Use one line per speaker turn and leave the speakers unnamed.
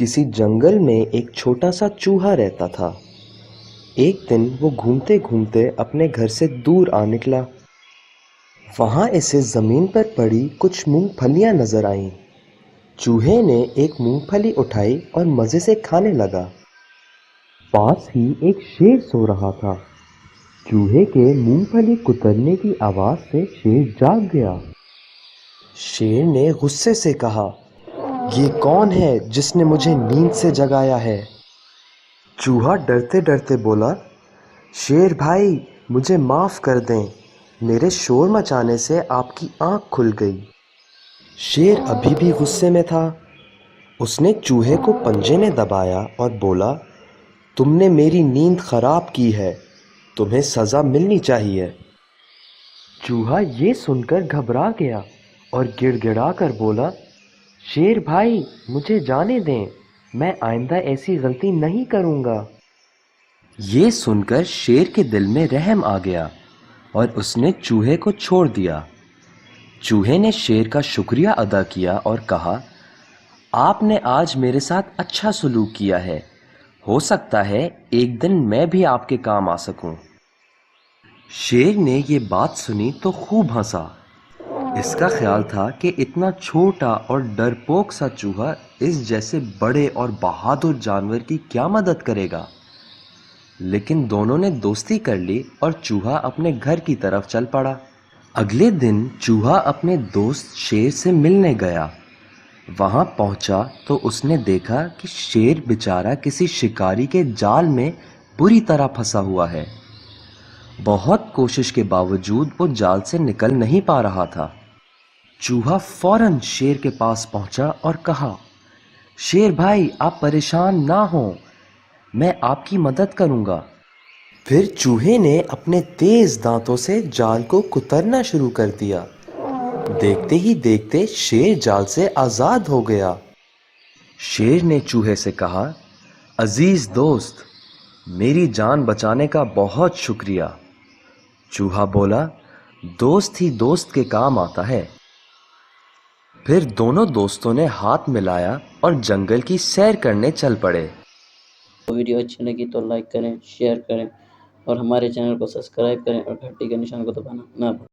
کسی جنگل میں ایک چھوٹا سا چوہا رہتا تھا۔ ایک دن وہ گھومتے گھومتے اپنے گھر سے دور آ نکلا۔ وہاں اسے زمین پر پڑی کچھ مونگ پھلیاں نظر آئیں۔ چوہے نے ایک مونگ پھلی اٹھائی اور مزے سے کھانے لگا۔ پاس ہی ایک شیر سو رہا تھا۔ چوہے کے مونگ پھلی کترنے کی آواز سے شیر جاگ گیا۔ شیر نے غصے سے کہا، یہ کون ہے جس نے مجھے نیند سے جگایا ہے؟ چوہا ڈرتے ڈرتے بولا، شیر بھائی مجھے معاف کر دیں، میرے شور مچانے سے آپ کی آنکھ کھل گئی۔ شیر ابھی بھی غصے میں تھا۔ اس نے چوہے کو پنجے میں دبایا اور بولا، تم نے میری نیند خراب کی ہے، تمہیں سزا ملنی چاہیے۔ چوہا یہ سن کر گھبرا گیا اور گڑ گڑا کر بولا، شیر بھائی مجھے جانے دیں، میں آئندہ ایسی غلطی نہیں کروں گا۔ یہ سن کر شیر کے دل میں رحم آ گیا اور اس نے چوہے کو چھوڑ دیا۔ چوہے نے شیر کا شکریہ ادا کیا اور کہا، آپ نے آج میرے ساتھ اچھا سلوک کیا ہے، ہو سکتا ہے ایک دن میں بھی آپ کے کام آ سکوں۔ شیر نے یہ بات سنی تو خوب ہنسا۔ اس کا خیال تھا کہ اتنا چھوٹا اور ڈرپوک سا چوہا اس جیسے بڑے اور بہادر جانور کی کیا مدد کرے گا؟ لیکن دونوں نے دوستی کر لی اور چوہا اپنے گھر کی طرف چل پڑا۔ اگلے دن چوہا اپنے دوست شیر سے ملنے گیا۔ وہاں پہنچا تو اس نے دیکھا کہ شیر بیچارہ کسی شکاری کے جال میں بری طرح پھنسا ہوا ہے۔ بہت کوشش کے باوجود وہ جال سے نکل نہیں پا رہا تھا۔ چوہا فوراً شیر کے پاس پہنچا اور کہا، شیر بھائی آپ پریشان نہ ہوں، میں آپ کی مدد کروں گا۔ پھر چوہے نے اپنے تیز دانتوں سے جال کو کترنا شروع کر دیا۔ دیکھتے ہی دیکھتے شیر جال سے آزاد ہو گیا۔ شیر نے چوہے سے کہا، عزیز دوست، میری جان بچانے کا بہت شکریہ۔ چوہا بولا، دوست ہی دوست کے کام آتا ہے۔ پھر دونوں دوستوں نے ہاتھ ملایا اور جنگل کی سیر کرنے چل پڑے۔
ویڈیو اچھی لگی تو لائک کریں، شیئر کریں اور ہمارے چینل کو سبسکرائب کریں اور گھنٹی کے نشان کو دبانا نہ بھولیں۔